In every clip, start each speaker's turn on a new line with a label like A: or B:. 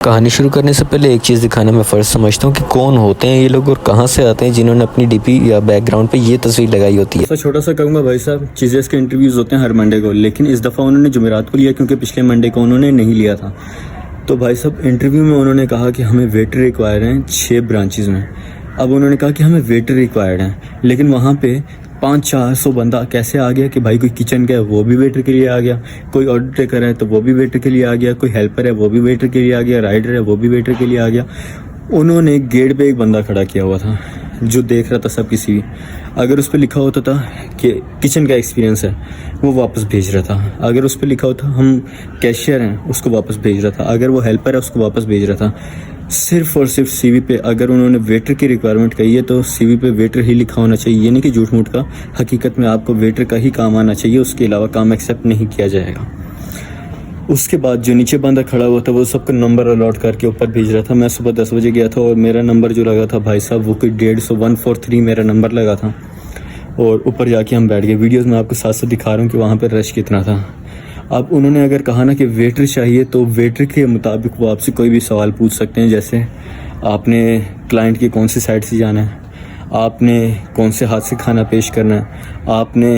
A: कहानी शुरू करने से पहले एक चीज़ दिखाना मैं फ़र्ज़ समझता हूँ कि कौन होते हैं ये लोग और कहाँ से आते हैं जिन्होंने अपनी डीपी या बैकग्राउंड पे ये तस्वीर लगाई होती है।
B: छोटा सा कहूँगा भाई साहब, चीज़ें के इंटरव्यूज़ होते हैं हर मंडे को, लेकिन इस दफ़ा उन्होंने जुमेरात को लिया क्योंकि पिछले मंडे को उन्होंने नहीं लिया था। तो भाई साहब इंटरव्यू में उन्होंने कहा कि हमें वेटर रिक्वायर हैं 6 ब्रांचेज़ में। अब उन्होंने कहा कि हमें वेटर रिक्वायर्ड हैं, लेकिन वहाँ पे 500-400 बंदा कैसे आ गया कि भाई कोई किचन का है वो भी वेटर के लिए आ गया, कोई ऑर्डर टेकर है तो वो भी वेटर के लिए आ गया, कोई हेल्पर है वो भी वेटर के लिए आ गया, राइडर है वो भी वेटर के लिए आ गया। उन्होंने गेट पे एक बंदा खड़ा किया हुआ था जो देख रहा था सब किसी भी। अगर उस पर लिखा होता था कि किचन का एक्सपीरियंस है वो वापस भेज रहा था, अगर उस पर लिखा होता हम कैशियर हैं उसको वापस भेज रहा था, अगर वो हेल्पर है उसको वापस भेज रहा था। सिर्फ और सिर्फ सीवी पे अगर उन्होंने वेटर की रिक्वायरमेंट कही है तो सीवी पे वेटर ही लिखा होना चाहिए, ये नहीं कि झूठ मूठ का। हकीकत में आपको वेटर का ही काम आना चाहिए, उसके अलावा काम एक्सेप्ट नहीं किया जाएगा। उसके बाद जो नीचे बंदा खड़ा हुआ था वो सबका नंबर अलॉट करके ऊपर भेज रहा था। मैं सुबह 10 बजे गया था और मेरा नंबर जो लगा था भाई साहब वो कोई 143 मेरा नंबर लगा था। और ऊपर जाके हम बैठ गए। वीडियोस में आपको साथ साथ दिखा रहा हूँ कि वहाँ पर रश कितना था। अब उन्होंने अगर कहा ना कि वेटर चाहिए तो वेटर के मुताबिक वो आपसे कोई भी सवाल पूछ सकते हैं, जैसे आपने क्लाइंट की कौन सी साइड से जाना है, आपने कौन से हाथ से खाना पेश करना है, आपने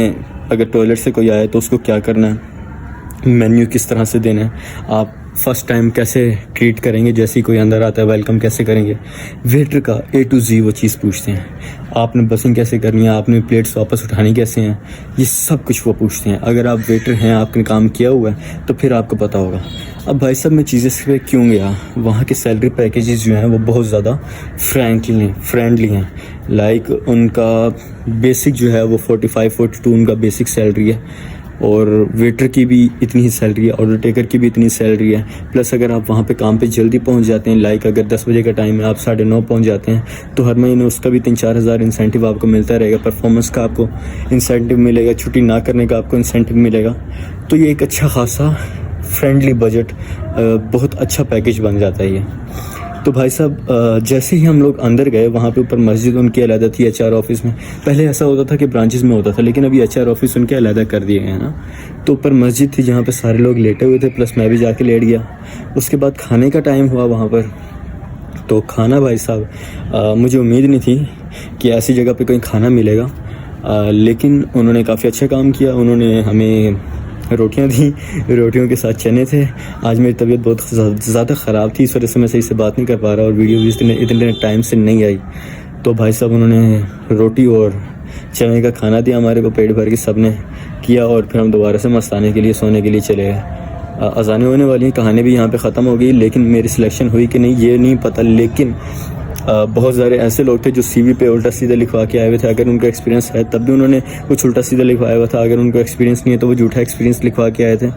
B: अगर टॉयलेट से कोई आया तो उसको क्या करना है, मेन्यू किस तरह से देना है, आप फर्स्ट टाइम कैसे ट्रीट करेंगे, जैसे ही कोई अंदर आता है वेलकम कैसे करेंगे। वेटर का A to Z वो चीज़ पूछते हैं। आपने बसिंग कैसे करनी है, आपने प्लेट्स वापस उठानी कैसे हैं, ये सब कुछ वो पूछते हैं। अगर आप वेटर हैं, आपने काम किया हुआ है तो फिर आपको पता होगा। अब भाई साहब मैं चीज़ें पे क्यों गया, वहाँ के सैलरी पैकेजेस जो हैं वो बहुत ज़्यादा फ्रेंडली हैं। लाइक उनका बेसिक जो है वो 45-42 उनका बेसिक सैलरी है और वेटर की भी इतनी ही सैलरी है, ऑर्डर टेकर की भी इतनी सैलरी है। प्लस अगर आप वहाँ पे काम पे जल्दी पहुँच जाते हैं, लाइक अगर 10 बजे का टाइम है आप 9:30 पहुँच जाते हैं तो हर महीने उसका भी 3-4 हज़ार इंसेंटिव आपको मिलता रहेगा। परफॉर्मेंस का आपको इंसेंटिव मिलेगा, छुट्टी ना करने का आपको इंसेंटिव मिलेगा। तो ये एक अच्छा खासा फ्रेंडली बजट, बहुत अच्छा पैकेज बन जाता है ये। तो भाई साहब जैसे ही हम लोग अंदर गए वहाँ पे ऊपर मस्जिद उनकी अलहदा थी HR ऑफिस में। पहले ऐसा होता था कि ब्रांचेस में होता था, लेकिन अभी HR ऑफिस उनके अलहदा कर दिए गए हैं ना। तो ऊपर मस्जिद थी जहाँ पे सारे लोग लेटे हुए थे, प्लस मैं भी जाके लेट गया। उसके बाद खाने का टाइम हुआ वहाँ पर, तो खाना भाई साहब मुझे उम्मीद नहीं थी कि ऐसी जगह पर कोई खाना मिलेगा, लेकिन उन्होंने काफ़ी अच्छा काम किया। उन्होंने हमें रोटियां दी, रोटियों के साथ चने थे। आज मेरी तबीयत बहुत ज़्यादा ख़राब थी, इस वजह से मैं सही से बात नहीं कर पा रहा और वीडियो भी इतने टाइम से नहीं आई। तो भाई साहब उन्होंने रोटी और चने का खाना दिया हमारे को, पेट भर के सब ने किया। और फिर हम दोबारा से मस्ताने के लिए सोने के लिए चले गए। अज़ानें होने वाली हैं, कहानी भी यहाँ पे ख़त्म हो गई, लेकिन मेरी सिलेक्शन हुई कि नहीं ये नहीं पता। लेकिन बहुत सारे ऐसे लोग थे जो CV पे उल्टा सीधा लिखवा के आए हुए थे। अगर उनका एक्सपीरियंस है तब भी उन्होंने कुछ उल्टा सीधा लिखवाया हुआ था, अगर उनको एक्सपीरियंस नहीं है तो वो झूठा एक्सपीरियंस लिखवा के आए थे।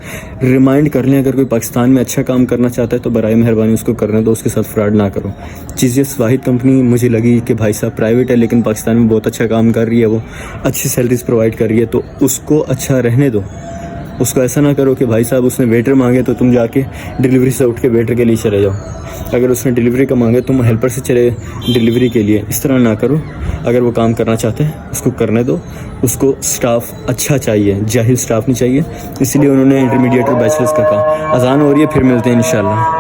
B: रिमाइंड कर लें, अगर कोई पाकिस्तान में अच्छा काम करना चाहता है तो बराए मेहरबानी उसको करने दो, उसके साथ फ्रॉड ना करो। चीज़ वाहिद कंपनी मुझे लगी कि भाई साहब प्राइवेट है लेकिन पाकिस्तान में बहुत अच्छा काम कर रही है, वो अच्छी सैलरीज प्रोवाइड कर रही है, तो उसको अच्छा रहने दो। उसको ऐसा ना करो कि भाई साहब उसने वेटर मांगे तो तुम जाके डिलीवरी से उठ के वेटर के लिए चले जाओ, अगर उसने डिलीवरी का मांगे तुम हेल्पर से चले डिलीवरी के लिए। इस तरह ना करो। अगर वो काम करना चाहते हैं उसको करने दो। उसको स्टाफ अच्छा चाहिए, जाहिल स्टाफ नहीं चाहिए। इसलिए उन्होंने इंटरमीडिएट और बैचलर्स का कहा। अजान हो रही है, फिर मिलते हैं इंशाल्लाह।